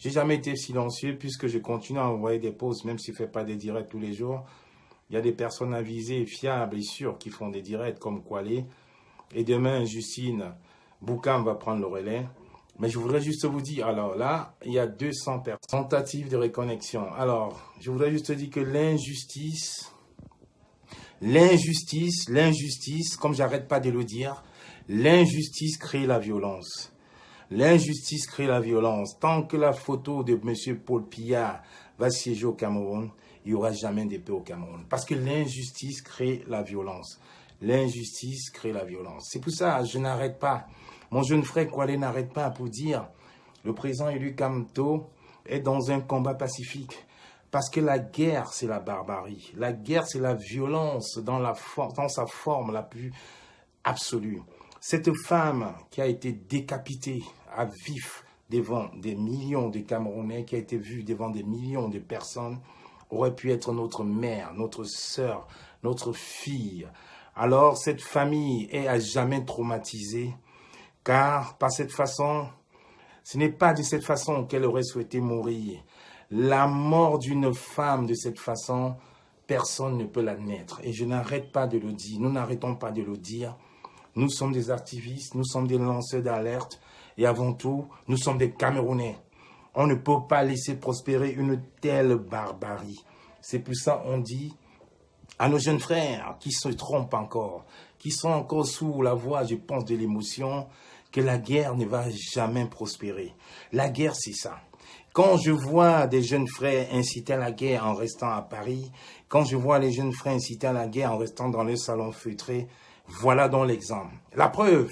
J'ai jamais été silencieux puisque je continue à envoyer des posts, même si je ne fais pas des directs tous les jours. Il y a des personnes avisées, fiables et sûres qui font des directs comme Kwale. Et demain, Justine Boukam va prendre le relais. Mais je voudrais juste vous dire, alors là, il y a 200 personnes. Tentative de reconnexion. Alors, je voudrais juste dire que l'injustice, comme j'arrête pas de le dire, l'injustice crée la violence. L'injustice crée la violence. Tant que la photo de M. Paul Biya va siéger au Cameroun, il n'y aura jamais de paix au Cameroun. Parce que l'injustice crée la violence. L'injustice crée la violence. C'est pour ça que je n'arrête pas. Mon jeune frère Kwale n'arrête pas pour dire le président élu Kamto est dans un combat pacifique. Parce que la guerre, c'est la barbarie. La guerre, c'est la violence dans sa forme la plus absolue. Cette femme qui a été décapitée à vif devant des millions de Camerounais, qui a été vue devant des millions de personnes, aurait pu être notre mère, notre sœur, notre fille. Alors, cette famille est à jamais traumatisée, car par cette façon, ce n'est pas de cette façon qu'elle aurait souhaité mourir. La mort d'une femme de cette façon, personne ne peut l'admettre. Et je n'arrête pas de le dire, nous n'arrêtons pas de le dire. Nous sommes des activistes, nous sommes des lanceurs d'alerte et avant tout, nous sommes des Camerounais. On ne peut pas laisser prospérer une telle barbarie. C'est pour ça qu'on dit à nos jeunes frères qui se trompent encore, qui sont encore sous la voie, je pense, de l'émotion, que la guerre ne va jamais prospérer. La guerre, c'est ça. Quand je vois des jeunes frères inciter à la guerre en restant à Paris, quand je vois les jeunes frères inciter à la guerre en restant dans les salons feutrés, voilà donc l'exemple. La preuve,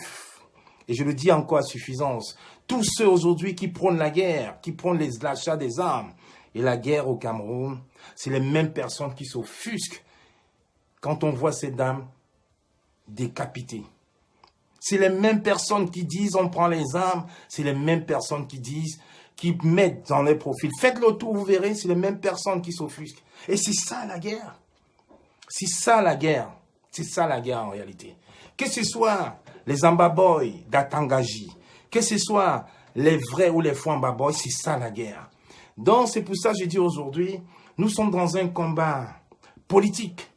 et je le dis encore à suffisance, tous ceux aujourd'hui qui prônent la guerre, qui prônent l'achat des armes et la guerre au Cameroun, c'est les mêmes personnes qui s'offusquent quand on voit ces dames décapitées. C'est les mêmes personnes qui disent on prend les armes, c'est les mêmes personnes qui disent, qui mettent dans les profils. Faites le tour, vous verrez, c'est les mêmes personnes qui s'offusquent. Et c'est ça la guerre. C'est ça la guerre. C'est ça la guerre en réalité. Que ce soit les Ambaboy d'Atangaji, que ce soit les vrais ou les faux Ambaboy, c'est ça la guerre. Donc c'est pour ça que je dis aujourd'hui, nous sommes dans un combat politique.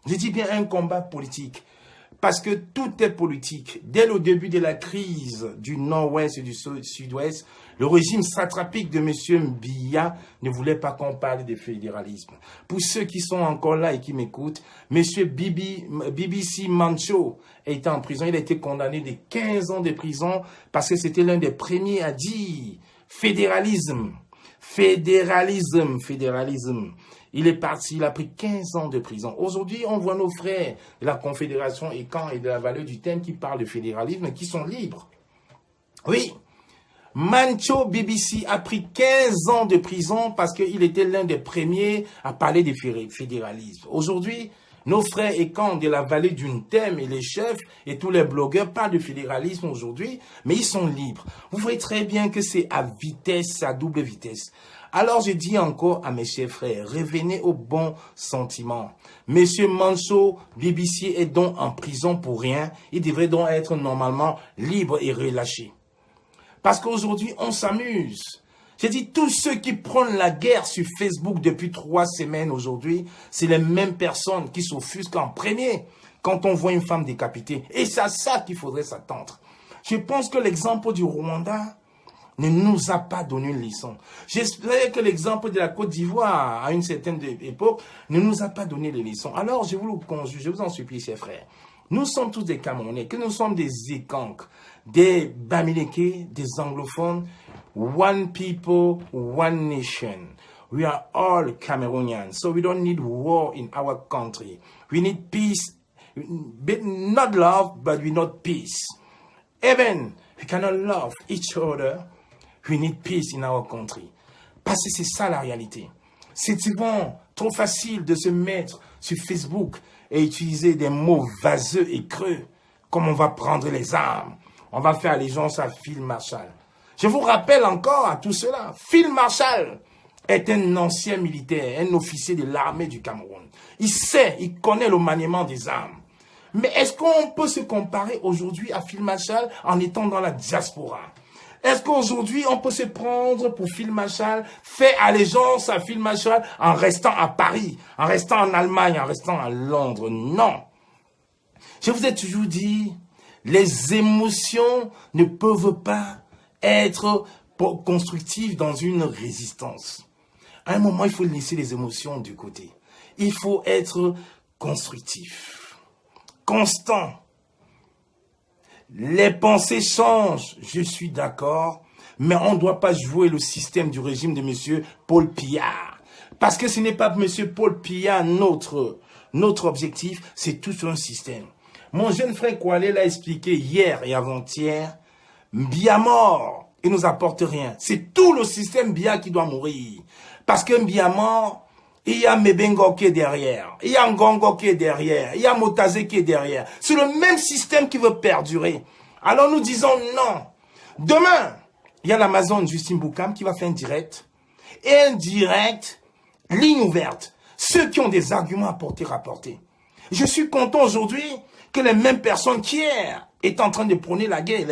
Je dis bien un combat politique. Parce que tout est politique. Dès le début de la crise du nord-ouest et du sud-ouest, le régime satrapique de M. Biya ne voulait pas qu'on parle de fédéralisme. Pour ceux qui sont encore là et qui m'écoutent, M. BBC Mancho était en prison. Il a été condamné de 15 ans de prison parce que c'était l'un des premiers à dire fédéralisme, fédéralisme, fédéralisme. Il est parti, il a pris 15 ans de prison. Aujourd'hui, on voit nos frères de la Confédération ECAN et de la Vallée du Thème qui parlent de fédéralisme et qui sont libres. Oui, Mancho BBC a pris 15 ans de prison parce qu'il était l'un des premiers à parler de fédéralisme. Aujourd'hui, nos frères ECAN de la Vallée du Thème et les chefs et tous les blogueurs parlent de fédéralisme aujourd'hui, mais ils sont libres. Vous voyez très bien que c'est à vitesse, à double vitesse. Alors je dis encore à mes chers frères, revenez au bon sentiment. Monsieur Manso BBC est donc en prison pour rien. Il devrait donc être normalement libre et relâché. Parce qu'aujourd'hui, on s'amuse. J'ai dit, tous ceux qui prennent la guerre sur Facebook depuis 3 semaines aujourd'hui, c'est les mêmes personnes qui s'offusquent en premier quand on voit une femme décapitée. Et c'est à ça qu'il faudrait s'attendre. Je pense que l'exemple du Rwanda ne nous a pas donné une leçon. J'espère que l'exemple de la Côte d'Ivoire, à une certaine époque, ne nous a pas donné les leçons. Alors, je vous en supplie, chers frères. Nous sommes tous des Camerounais, que nous sommes des Ekanks, des Bamileke, des anglophones. One people, one nation. We are all Cameroonians, so we don't need war in our country. We need peace, not love, but we need peace. Even we cannot love each other. We need peace in our country. Parce que c'est ça la réalité. C'est souvent trop facile de se mettre sur Facebook et utiliser des mots vaseux et creux, comme on va prendre les armes, on va faire allégeance à Phil Marshall. Je vous rappelle encore à tout cela, Phil Marshall est un ancien militaire, un officier de l'armée du Cameroun. Il sait, il connaît le maniement des armes. Mais est-ce qu'on peut se comparer aujourd'hui à Phil Marshall en étant dans la diaspora? Est-ce qu'aujourd'hui, on peut se prendre pour Phil Marshall, faire allégeance à Phil Marshall en restant à Paris, en restant en Allemagne, en restant à Londres? Non. Je vous ai toujours dit, les émotions ne peuvent pas être constructives dans une résistance. À un moment, il faut laisser les émotions du côté. Il faut être constructif, constant. Les pensées changent, je suis d'accord, mais on ne doit pas jouer le système du régime de M. Paul Biya. Parce que ce n'est pas M. Paul Biya notre objectif, c'est tout un système. Mon jeune frère Koualé l'a expliqué hier et avant-hier, Biya mort, il ne nous apporte rien. C'est tout le système Biya qui doit mourir. Parce que Biya mort, il y a Mebengo qui est derrière, il y a Ngongo qui est derrière, il y a Motazé qui est derrière. C'est le même système qui veut perdurer. Alors nous disons non. Demain, il y a l'Amazon Justine Boukam qui va faire un direct. Et un direct, ligne ouverte. Ceux qui ont des arguments à porter, rapporter. Je suis content aujourd'hui que les mêmes personnes qui hier étaient en train de prôner la guerre,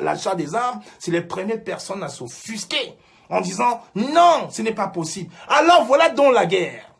l'achat des armes, c'est les premières personnes à s'offusquer. En disant, non, ce n'est pas possible. Alors voilà donc la guerre.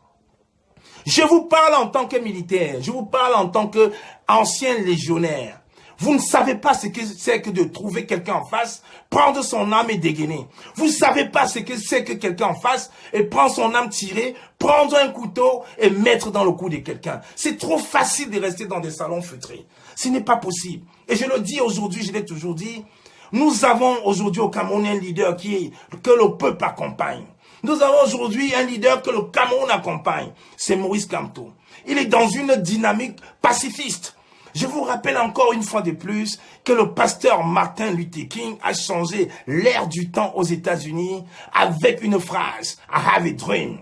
Je vous parle en tant que militaire, je vous parle en tant qu'ancien légionnaire. Vous ne savez pas ce que c'est que de trouver quelqu'un en face, prendre son arme et dégainer. Vous ne savez pas ce que c'est que quelqu'un en face et prendre son arme tirée, prendre un couteau et mettre dans le cou de quelqu'un. C'est trop facile de rester dans des salons feutrés. Ce n'est pas possible. Et je le dis aujourd'hui, je l'ai toujours dit, nous avons aujourd'hui au Cameroun un leader que le peuple accompagne. Nous avons aujourd'hui un leader que le Cameroun accompagne. C'est Maurice Kamto. Il est dans une dynamique pacifiste. Je vous rappelle encore une fois de plus que le pasteur Martin Luther King a changé l'ère du temps aux États-Unis avec une phrase « I have a dream ».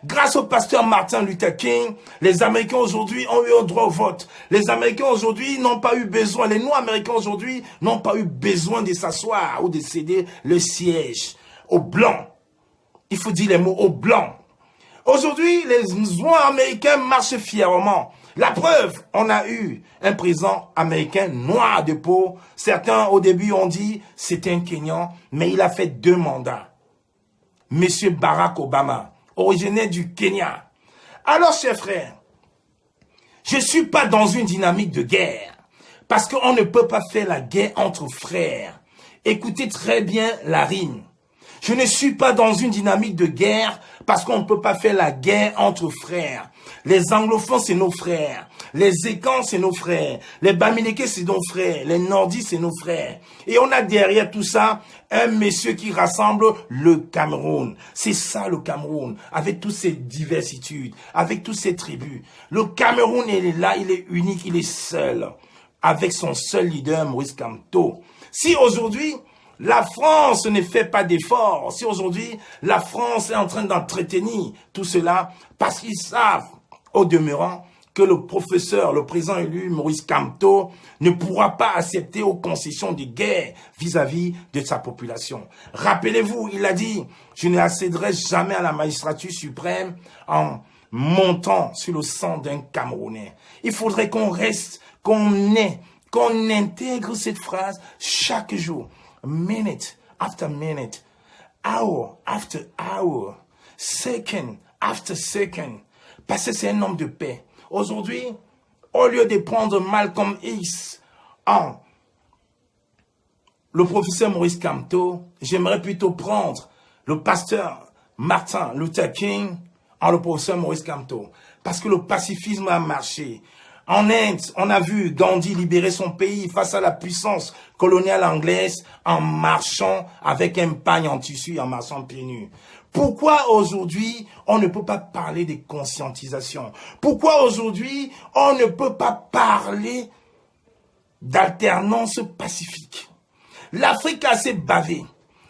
Grâce au pasteur Martin Luther King, les Américains aujourd'hui ont eu un droit au vote. Les Américains aujourd'hui n'ont pas eu besoin, les Noirs-Américains aujourd'hui n'ont pas eu besoin de s'asseoir ou de céder le siège aux Blancs. Il faut dire les mots aux Blancs. Aujourd'hui, les Noirs-Américains marchent fièrement. La preuve, on a eu un président américain noir de peau. Certains au début ont dit c'était un Kenyan, mais il a fait 2 mandats. Monsieur Barack Obama, originaire du Kenya. Alors, chers frères, je ne suis pas dans une dynamique de guerre, parce qu'on ne peut pas faire la guerre entre frères. Écoutez très bien la rime. Je ne suis pas dans une dynamique de guerre, parce qu'on ne peut pas faire la guerre entre frères. Les anglophones, c'est nos frères. Les Écans, c'est nos frères. Les Bamilékés, c'est nos frères. Les Nordistes, c'est nos frères. Et on a derrière tout ça un monsieur qui rassemble le Cameroun. C'est ça le Cameroun, avec toutes ses diversitudes, avec toutes ses tribus. Le Cameroun, il est là, il est unique, il est seul, avec son seul leader, Maurice Kamto. Si aujourd'hui, la France ne fait pas d'efforts, si aujourd'hui, la France est en train d'entretenir tout cela, parce qu'ils savent, au demeurant, que le professeur, le président élu, Maurice Kamto, ne pourra pas accepter aux concessions de guerre vis-à-vis de sa population. Rappelez-vous, il a dit, je n'accéderai jamais à la magistrature suprême en montant sur le sang d'un Camerounais. Il faudrait qu'on reste, qu'on intègre cette phrase chaque jour, minute after minute, hour after hour, second after second, parce que c'est un homme de paix. Aujourd'hui, au lieu de prendre Malcolm X en le professeur Maurice Kamto, j'aimerais plutôt prendre le pasteur Martin Luther King en le professeur Maurice Kamto. Parce que le pacifisme a marché. En Inde, on a vu Gandhi libérer son pays face à la puissance coloniale anglaise en marchant avec un pagne en tissu et en marchant pieds nus. Pourquoi aujourd'hui, on ne peut pas parler de conscientisation? Pourquoi aujourd'hui, on ne peut pas parler d'alternance pacifique? L'Afrique a assez bavé.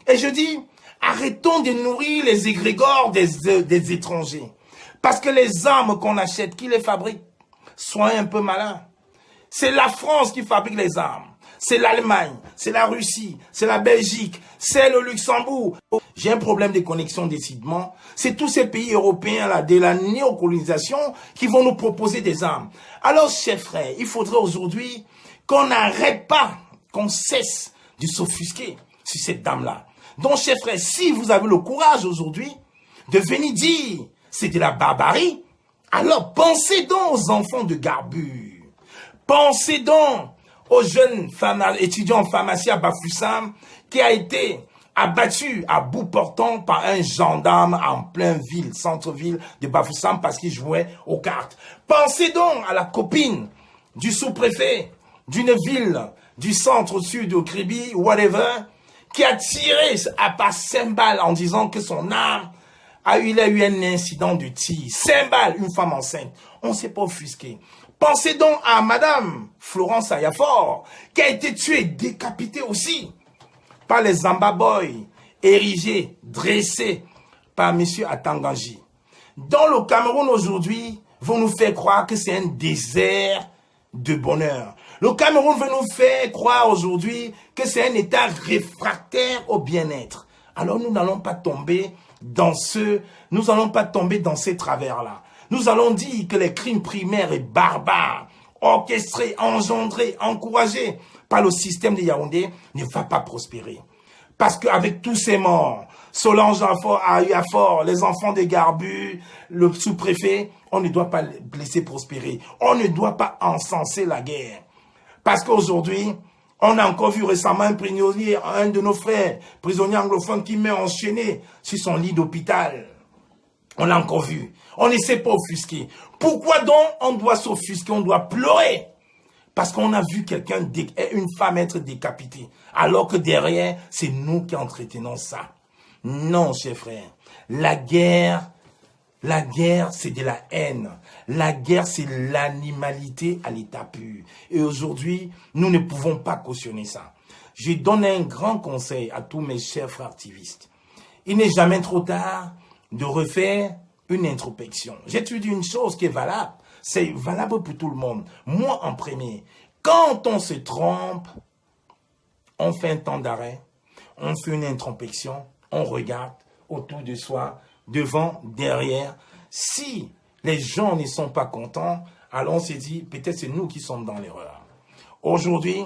Et je dis, arrêtons de nourrir les égrégores des étrangers. Parce que les armes qu'on achète, qui les fabrique? Soyez un peu malin. C'est la France qui fabrique les armes. C'est l'Allemagne, c'est la Russie, c'est la Belgique, c'est le Luxembourg. J'ai un problème de connexion décidément. C'est tous ces pays européens là, de la néocolonisation qui vont nous proposer des armes. Alors, chers frères, il faudrait aujourd'hui qu'on n'arrête pas, qu'on cesse de s'offusquer. sur cette dame-là. Donc, chers frères, si vous avez le courage aujourd'hui de venir dire c'est de la barbarie, alors pensez donc aux enfants de Garbu. Pensez donc aux jeunes étudiants en pharmacie à Bafoussam qui a été abattu à bout portant par un gendarme en plein ville, centre-ville de Bafoussam parce qu'il jouait aux cartes. Pensez donc à la copine du sous-préfet d'une ville du centre-sud de Kribi, whatever, qui a tiré à part 5 balles en disant que son arme il a eu un incident de tir. 5 balles, une femme enceinte. On ne s'est pas offusqué. Pensez donc à Madame Florence Ayafor, qui a été tuée, décapitée aussi, par les Zamba Boys, érigés, dressés par M. Atanganji. Dans le Cameroun aujourd'hui, vous nous faites croire que c'est un désert de bonheur. Le Cameroun veut nous faire croire aujourd'hui que c'est un état réfractaire au bien-être. Alors nous n'allons pas tomber dans ces travers-là. Nous allons dire que les crimes primaires et barbares, orchestrés, engendrés, encouragés par le système de Yaoundé, ne va pas prospérer. Parce qu'avec tous ces morts, Solange Ayafor, les enfants de Garbu, le sous-préfet, on ne doit pas laisser prospérer. On ne doit pas encenser la guerre. Parce qu'aujourd'hui, on a encore vu récemment un prisonnier, un de nos frères, prisonnier anglophone qui met enchaîné sur son lit d'hôpital. On l'a encore vu. On ne s'est pas offusqué. Pourquoi donc on doit s'offusquer, on doit pleurer? Parce qu'on a vu une femme être décapitée. Alors que derrière, c'est nous qui entretenons ça. Non, chers frères. La guerre, c'est de la haine. La guerre, c'est l'animalité à l'état pur. Et aujourd'hui, nous ne pouvons pas cautionner ça. Je donne un grand conseil à tous mes chers frères activistes. Il n'est jamais trop tard de refaire une introspection. J'ai dit une chose qui est valable. C'est valable pour tout le monde. Moi en premier. Quand on se trompe, on fait un temps d'arrêt, on fait une introspection, on regarde autour de soi, devant, derrière. Si les gens ne sont pas contents, alors on se dit, peut-être c'est nous qui sommes dans l'erreur. Aujourd'hui,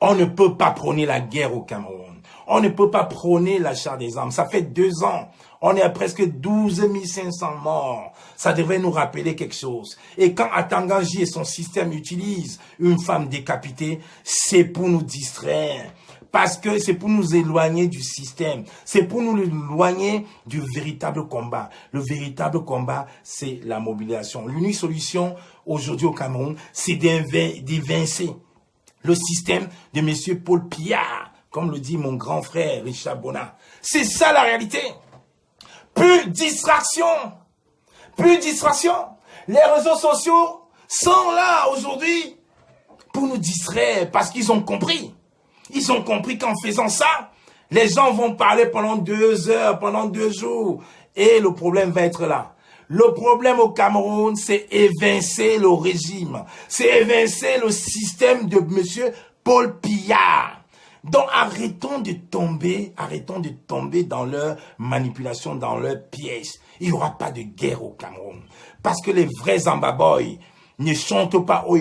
on ne peut pas prôner la guerre au Cameroun. On ne peut pas prôner l'achat des armes. Ça fait 2 ans. On est à presque 12 500 morts. Ça devrait nous rappeler quelque chose. Et quand Atanganji et son système utilisent une femme décapitée, c'est pour nous distraire. Parce que c'est pour nous éloigner du système. C'est pour nous éloigner du véritable combat. Le véritable combat, c'est la mobilisation. L'unique solution aujourd'hui au Cameroun, c'est d'évincer le système de M. Paul Biya, comme le dit mon grand frère Richard Bona. C'est ça la réalité. Plus distraction. Plus distraction. Les réseaux sociaux sont là aujourd'hui pour nous distraire parce qu'ils ont compris. Ils ont compris qu'en faisant ça, les gens vont parler pendant 2 heures, pendant 2 jours. Et le problème va être là. Le problème au Cameroun, c'est évincer le régime. C'est évincer le système de M. Paul Biya. Donc arrêtons de tomber dans leur manipulation, dans leur piège. Il n'y aura pas de guerre au Cameroun. Parce que les vrais Zamba Boys ne chantent pas haut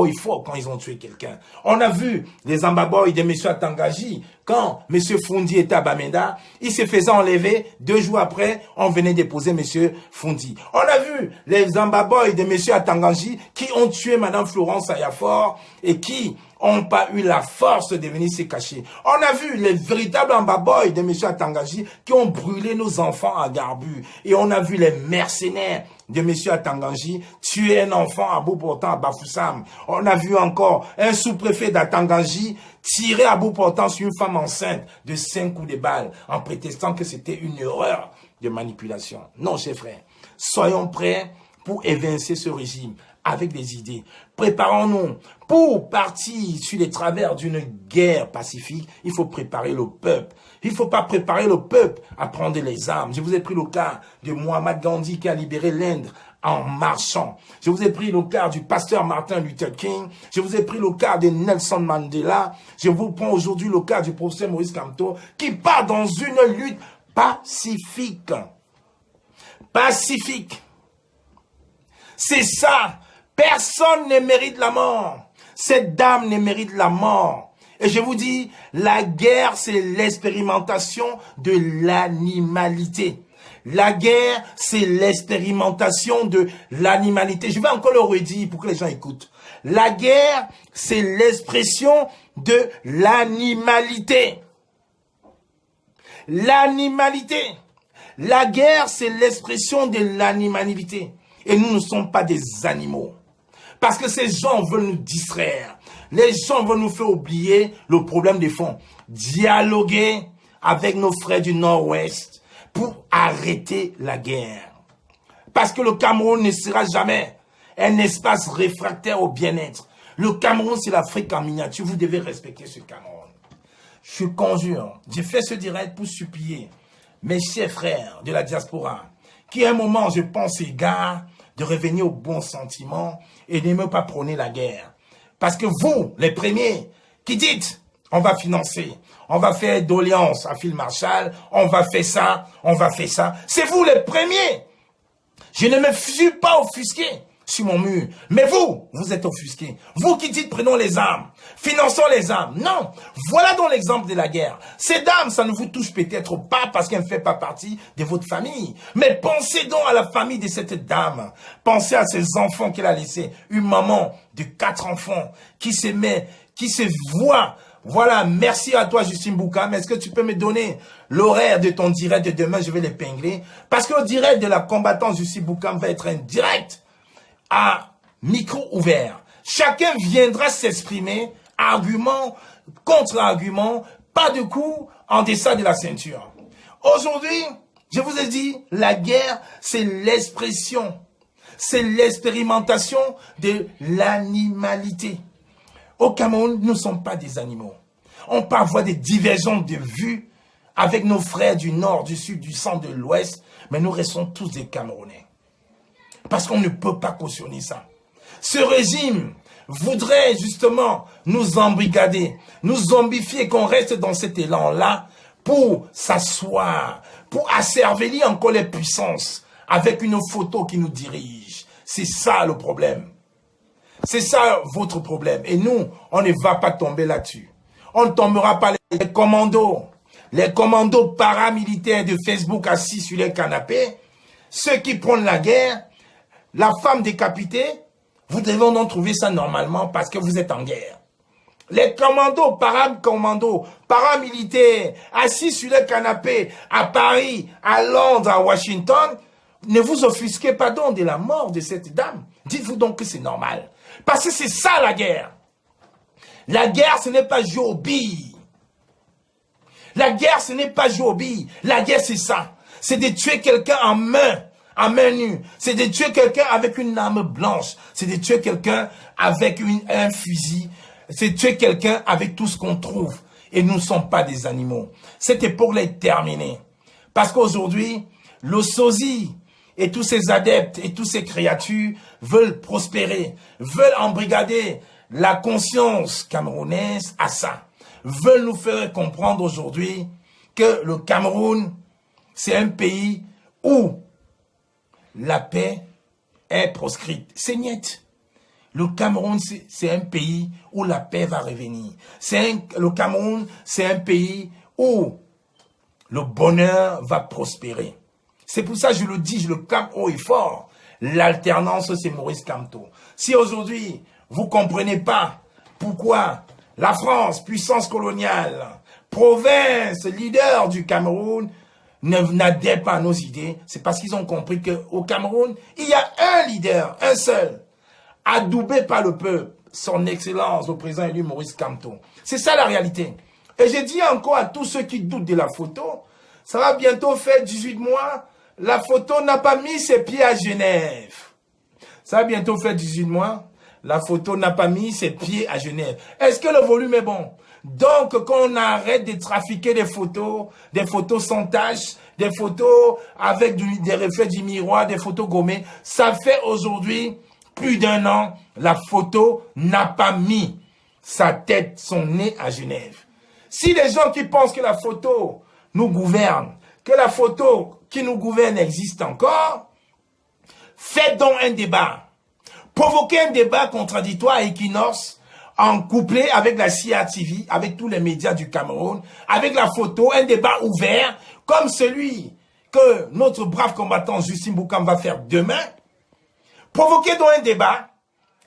et fort quand ils ont tué quelqu'un. On a vu les Zamba Boys de M. Atanganji, quand M. Fundi était à Bamenda, il se faisait enlever, 2 jours après, on venait déposer M. Fundi. On a vu les Zamba Boys de M. Atanganji qui ont tué Mme Florence Ayafor et qui n'ont pas eu la force de venir se cacher. On a vu les véritables Zamba Boys de M. Atanganji qui ont brûlé nos enfants à Garbu. Et on a vu les mercenaires de M. Atanganji tuer un enfant à bout portant à Bafoussam. On a vu encore un sous-préfet d'Atanganji tirer à bout portant sur une femme enceinte de 5 coups de balle en prétextant que c'était une erreur de manipulation. Non, chers frères, soyons prêts pour évincer ce régime avec des idées. Préparons-nous pour partir sur les travers d'une guerre pacifique. Il faut préparer le peuple. Il ne faut pas préparer le peuple à prendre les armes. Je vous ai pris le cas de Mohamed Gandhi qui a libéré l'Inde en marchant. Je vous ai pris le cas du pasteur Martin Luther King. Je vous ai pris le cas de Nelson Mandela. Je vous prends aujourd'hui le cas du professeur Maurice Kamto qui part dans une lutte pacifique. Pacifique. C'est ça. Personne ne mérite la mort. Cette dame ne mérite la mort. Et je vous dis, la guerre, c'est l'expérimentation de l'animalité. La guerre, c'est l'expérimentation de l'animalité. Je vais encore le redire pour que les gens écoutent. La guerre, c'est l'expression de l'animalité. L'animalité. La guerre, c'est l'expression de l'animalité. Et nous ne sommes pas des animaux. Parce que ces gens veulent nous distraire. Les gens veulent nous faire oublier le problème de fond. Dialoguer avec nos frères du Nord-Ouest pour arrêter la guerre. Parce que le Cameroun ne sera jamais un espace réfractaire au bien-être. Le Cameroun, c'est l'Afrique en miniature. Vous devez respecter ce Cameroun. Je conjure, j'ai fait ce direct pour supplier mes chers frères de la diaspora, qui à un moment, je pense, égarent de revenir au bon sentiment et ne pas prôner la guerre. Parce que vous, les premiers, qui dites, on va financer, on va faire doléances à Phil Marshall, on va faire ça, c'est vous les premiers. Je ne me suis pas offusqué sur mon mur. Mais vous êtes offusqués. Vous qui dites prenons les armes, finançons les armes. Non, voilà donc l'exemple de la guerre. Ces dames, ça ne vous touche peut-être pas parce qu'elle ne fait pas partie de votre famille. Mais pensez donc à la famille de cette dame. Pensez à ces enfants qu'elle a laissés. Une maman de 4 enfants qui se voit. Voilà, merci à toi Justine Boukam. Est-ce que tu peux me donner l'horaire de ton direct de demain? Je vais l'épingler. Parce que le direct de la combattante Justine Boukam va être un direct à micro ouvert. Chacun viendra s'exprimer, argument contre argument, pas de coup en deçà de la ceinture. Aujourd'hui, je vous ai dit, la guerre, c'est l'expression, c'est l'expérimentation de l'animalité. Au Cameroun, nous ne sommes pas des animaux. On peut avoir des divergences de vues avec nos frères du nord, du sud, du centre, de l'ouest, mais nous restons tous des Camerounais. Parce qu'on ne peut pas cautionner ça. Ce régime voudrait justement nous embrigader, nous zombifier, qu'on reste dans cet élan-là pour s'asseoir, pour asservir encore les puissances avec une photo qui nous dirige. C'est ça le problème. C'est ça votre problème. Et nous, on ne va pas tomber là-dessus. On ne tombera pas les commandos paramilitaires de Facebook assis sur les canapés, ceux qui prennent la guerre, la femme décapitée, vous devez donc trouver ça normalement parce que vous êtes en guerre. Les commandos paramilitaires assis sur les canapés à Paris, à Londres, à Washington, ne vous offusquez pas donc de la mort de cette dame. Dites-vous donc que c'est normal. Parce que c'est ça la guerre. La guerre, ce n'est pas jouer aux billes. La guerre, ce n'est pas jouer aux billes. La guerre, c'est ça. C'est de tuer quelqu'un en main nue. C'est de tuer quelqu'un avec une arme blanche. C'est de tuer quelqu'un avec un fusil. C'est de tuer quelqu'un avec tout ce qu'on trouve. Et nous ne sommes pas des animaux. Cette époque est terminée. Parce qu'aujourd'hui, le sosie et tous ces adeptes et toutes ces créatures veulent prospérer, veulent embrigader la conscience camerounaise à ça. Veulent nous faire comprendre aujourd'hui que le Cameroun, c'est un pays où la paix est proscrite. C'est net. Le Cameroun, c'est un pays où la paix va revenir. Le Cameroun, c'est un pays où le bonheur va prospérer. C'est pour ça que je le dis, je le clame haut et fort. L'alternance, c'est Maurice Kamto. Si aujourd'hui, vous ne comprenez pas pourquoi la France, puissance coloniale, province, leader du Cameroun, n'adhère pas à nos idées, c'est parce qu'ils ont compris qu'au Cameroun, il y a un leader, un seul, adoubé par le peuple, son excellence, le président élu Maurice Kamto. C'est ça la réalité. Et je dis encore à tous ceux qui doutent de la photo, ça va bientôt faire 18 mois, la photo n'a pas mis ses pieds à Genève. Ça va bientôt faire 18 mois, la photo n'a pas mis ses pieds à Genève. Est-ce que le volume est bon? Donc, quand on arrête de trafiquer des photos sans taches, des photos avec des reflets du miroir, des photos gommées, ça fait aujourd'hui plus d'1 an, la photo n'a pas mis sa tête, son nez à Genève. Si les gens qui pensent que la photo nous gouverne, que la photo qui nous gouverne existe encore, faites donc un débat. Provoquez un débat contradictoire à Equinox en couplé avec la CRTV, avec tous les médias du Cameroun, avec la photo, un débat ouvert, comme celui que notre brave combattant Justin Boukam va faire demain, provoquer donc un débat,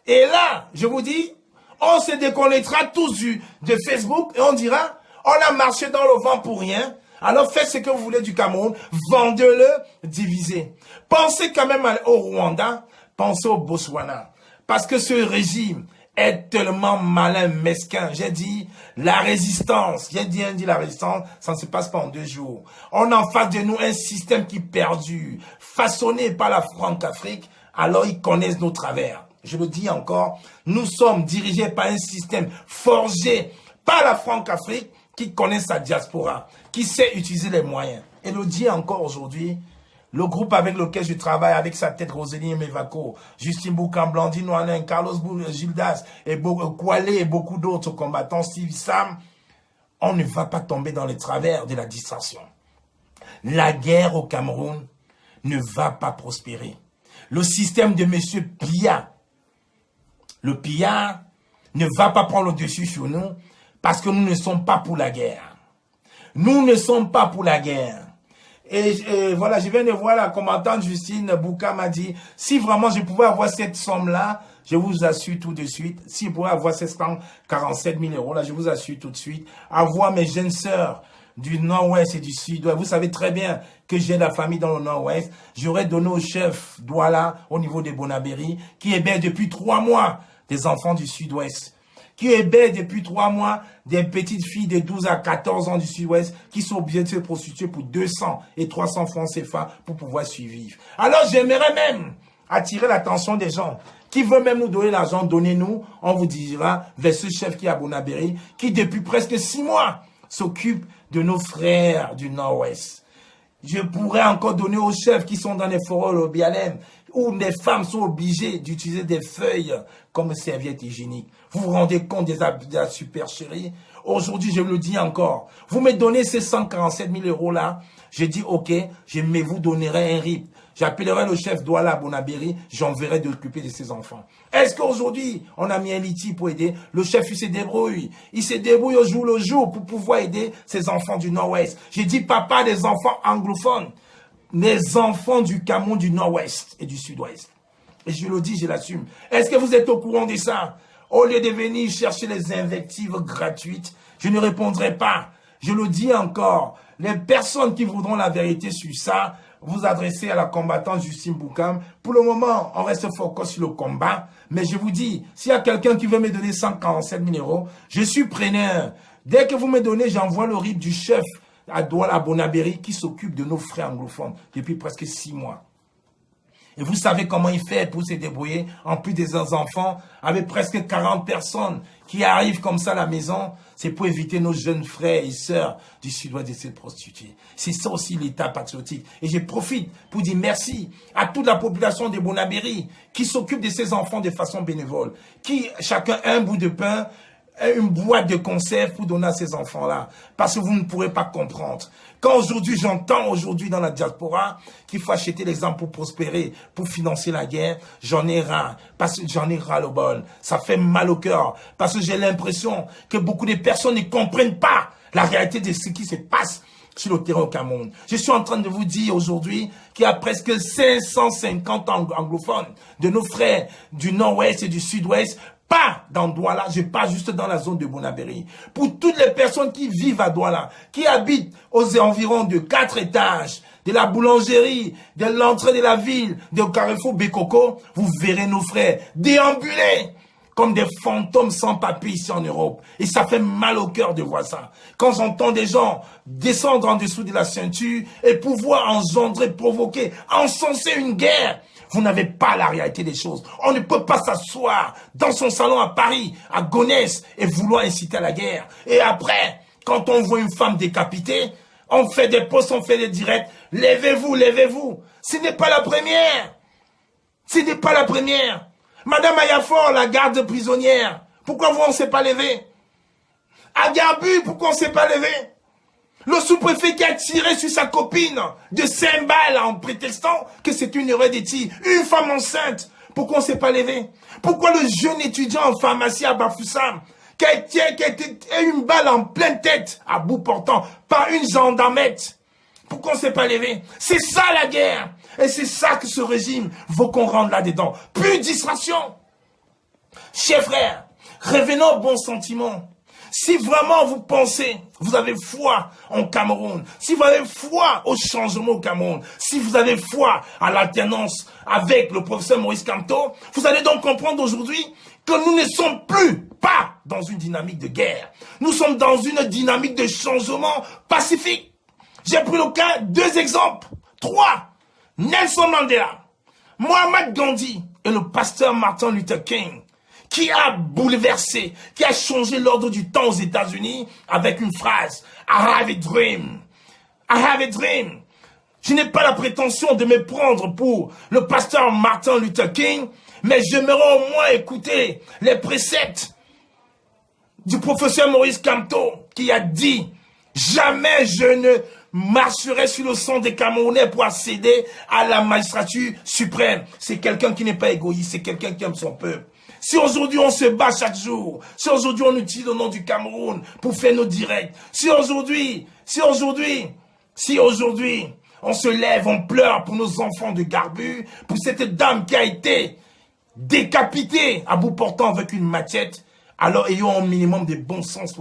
et là, je vous dis, on se déconnectera tous de Facebook, et on dira, on a marché dans le vent pour rien, alors faites ce que vous voulez du Cameroun, vendez-le, divisez. Pensez quand même au Rwanda, pensez au Botswana, parce que ce régime est tellement malin, mesquin. J'ai dit la résistance, j'ai dit la résistance, ça ne se passe pas en 2 jours. On a en face de nous un système qui perdure, façonné par la Franc-Afrique, alors ils connaissent nos travers. Je le dis encore, nous sommes dirigés par un système forgé par la Franc-Afrique qui connaît sa diaspora, qui sait utiliser les moyens. Et le dit encore aujourd'hui, le groupe avec lequel je travaille, avec sa tête Roséline Mevako, Justin Boukam, Blandine Ouanen, Carlos Gildas, et Kouale et beaucoup d'autres combattants, Steve Sam, on ne va pas tomber dans les travers de la distraction. La guerre au Cameroun ne va pas prospérer. Le système de M. Biya, le pillard, ne va pas prendre le dessus sur nous parce que nous ne sommes pas pour la guerre. Nous ne sommes pas pour la guerre. Et voilà, je viens de voir la combattante Justine Boukam m'a dit, si vraiment je pouvais avoir cette somme-là, je vous assure tout de suite, si je pouvais avoir 747 000 euros, là, je vous assure tout de suite, avoir mes jeunes sœurs du nord-ouest et du sud-ouest, vous savez très bien que j'ai la famille dans le nord-ouest, j'aurais donné au chef Douala, au niveau des Bonabéry, qui héberge depuis 3 mois des enfants du sud-ouest, qui héberge depuis 3 mois des petites filles de 12 à 14 ans du sud-ouest qui sont obligées de se prostituer pour 200 et 300 francs CFA pour pouvoir survivre. Alors j'aimerais même attirer l'attention des gens qui veulent même nous donner l'argent, donnez-nous, on vous dira vers ce chef qui est à Bonabéry, qui depuis presque 6 mois s'occupe de nos frères du nord-ouest. Je pourrais encore donner aux chefs qui sont dans les forêts au Bialem, où les femmes sont obligées d'utiliser des feuilles comme serviettes hygiéniques. Vous vous rendez compte de la supercherie? Aujourd'hui, je le dis encore, vous me donnez ces 147 000 euros là, je dis ok, mais vous donnerez un RIP. J'appellerai le chef Douala à Bonabéry, j'enverrai d'occuper de ses enfants. Est-ce qu'aujourd'hui, on a mis un litige pour aider? Le chef, il se débrouille. Il se débrouille au jour le jour pour pouvoir aider ses enfants du nord-ouest. J'ai dit papa des enfants anglophones, les enfants du Cameroun du nord-ouest et du sud-ouest. Et je le dis, je l'assume. Est-ce que vous êtes au courant de ça? Au lieu de venir chercher les invectives gratuites, je ne répondrai pas. Je le dis encore, les personnes qui voudront la vérité sur ça, vous adressez à la combattante Justine Boukam. Pour le moment, on reste focus sur le combat. Mais je vous dis, s'il y a quelqu'un qui veut me donner 147 000 euros, je suis preneur. Dès que vous me donnez, j'envoie le RIP du chef à Douala Bonabéry qui s'occupe de nos frères anglophones depuis presque 6 mois. Et vous savez comment il fait pour se débrouiller, en plus des enfants, avec presque 40 personnes qui arrivent comme ça à la maison. C'est pour éviter nos jeunes frères et sœurs du sud-ouest de se prostituer. C'est ça aussi l'État patriotique. Et je profite pour dire merci à toute la population de Bonabéry qui s'occupe de ces enfants de façon bénévole, qui chacun a un bout de pain, une boîte de conserve pour donner à ces enfants-là. Parce que vous ne pourrez pas comprendre. Quand aujourd'hui, j'entends aujourd'hui dans la diaspora qu'il faut acheter les armes pour prospérer, pour financer la guerre, j'en ai ras. Parce que j'en ai ras le bol. Ça fait mal au cœur. Parce que j'ai l'impression que beaucoup de personnes ne comprennent pas la réalité de ce qui se passe sur le terrain au Cameroun. Je suis en train de vous dire aujourd'hui qu'il y a presque 550 anglophones de nos frères du nord-ouest et du sud-ouest, pas dans Douala, je parle juste dans la zone de Bonabéry. Pour toutes les personnes qui vivent à Douala, qui habitent aux environs de 4 étages, de la boulangerie, de l'entrée de la ville, de Carrefour Bekoko, vous verrez nos frères déambuler comme des fantômes sans papier ici en Europe. Et ça fait mal au cœur de voir ça. Quand j'entends des gens descendre en dessous de la ceinture et pouvoir engendrer, provoquer, encenser une guerre, vous n'avez pas la réalité des choses. On ne peut pas s'asseoir dans son salon à Paris, à Gonesse, et vouloir inciter à la guerre. Et après, quand on voit une femme décapitée, on fait des posts, on fait des directs. Levez-vous, levez-vous. Ce n'est pas la première. Ce n'est pas la première. Madame Ayafor, la garde prisonnière, pourquoi vous, on ne s'est pas levé? À Garbu, pourquoi on ne s'est pas levé? Le sous-préfet qui a tiré sur sa copine de 5 balles en prétextant que c'est une erreur de tir. Une femme enceinte. Pourquoi on ne s'est pas levé? Pourquoi le jeune étudiant en pharmacie à Bafoussam, qui a été une balle en pleine tête, à bout portant, par une gendarmette, pourquoi on ne s'est pas levé? C'est ça la guerre. Et c'est ça que ce régime veut qu'on rende là-dedans. Plus de distraction. Chers frères, revenons au bon sentiment. Si vraiment vous pensez, vous avez foi en Cameroun, si vous avez foi au changement au Cameroun, si vous avez foi à l'alternance avec le professeur Maurice Kamto, vous allez donc comprendre aujourd'hui que nous ne sommes plus pas dans une dynamique de guerre. Nous sommes dans une dynamique de changement pacifique. J'ai pris le cas, 2 exemples. 3. Nelson Mandela, Mohamed Gandhi et le pasteur Martin Luther King, qui a bouleversé, qui a changé l'ordre du temps aux États-Unis avec une phrase « I have a dream ». I have a dream. Je n'ai pas la prétention de me prendre pour le pasteur Martin Luther King, mais j'aimerais au moins écouter les préceptes du professeur Maurice Kamto qui a dit « Jamais je ne marcherai sur le sang des Camerounais pour accéder à la magistrature suprême. » C'est quelqu'un qui n'est pas égoïste, c'est quelqu'un qui aime son peuple. Si aujourd'hui on se bat chaque jour, si aujourd'hui on utilise le nom du Cameroun pour faire nos directs, si aujourd'hui on se lève, on pleure pour nos enfants de Garbu, pour cette dame qui a été décapitée à bout portant avec une machette, alors ayons un minimum de bon sens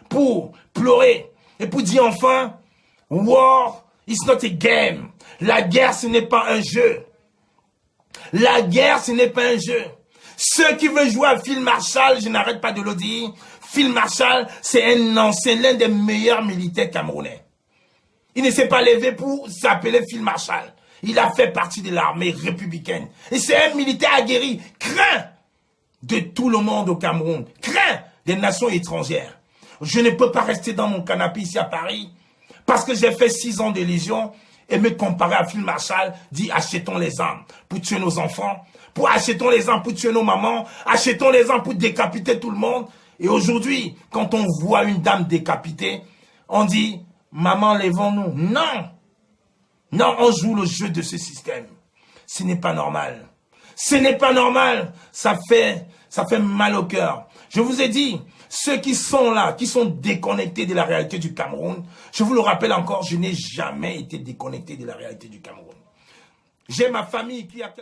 pour pleurer et pour dire enfin, war is not a game. La guerre, ce n'est pas un jeu. La guerre, ce n'est pas un jeu. Ceux qui veulent jouer à Phil Marshall, je n'arrête pas de le dire, Phil Marshall, c'est l'un des meilleurs militaires camerounais. Il ne s'est pas levé pour s'appeler Phil Marshall. Il a fait partie de l'armée républicaine. Et c'est un militaire aguerri, craint de tout le monde au Cameroun, craint des nations étrangères. Je ne peux pas rester dans mon canapé ici à Paris parce que j'ai fait 6 ans de légion et me comparer à Phil Marshall, dit achetons les armes pour tuer nos enfants, achetons les armes pour tuer nos mamans, achetons les armes pour décapiter tout le monde. Et aujourd'hui, quand on voit une dame décapitée, on dit maman, lèvons-nous. Non! Non, on joue le jeu de ce système. Ce n'est pas normal. Ce n'est pas normal. Ça fait mal au cœur. Je vous ai dit, ceux qui sont là, qui sont déconnectés de la réalité du Cameroun, je vous le rappelle encore, je n'ai jamais été déconnecté de la réalité du Cameroun. J'ai ma famille qui a...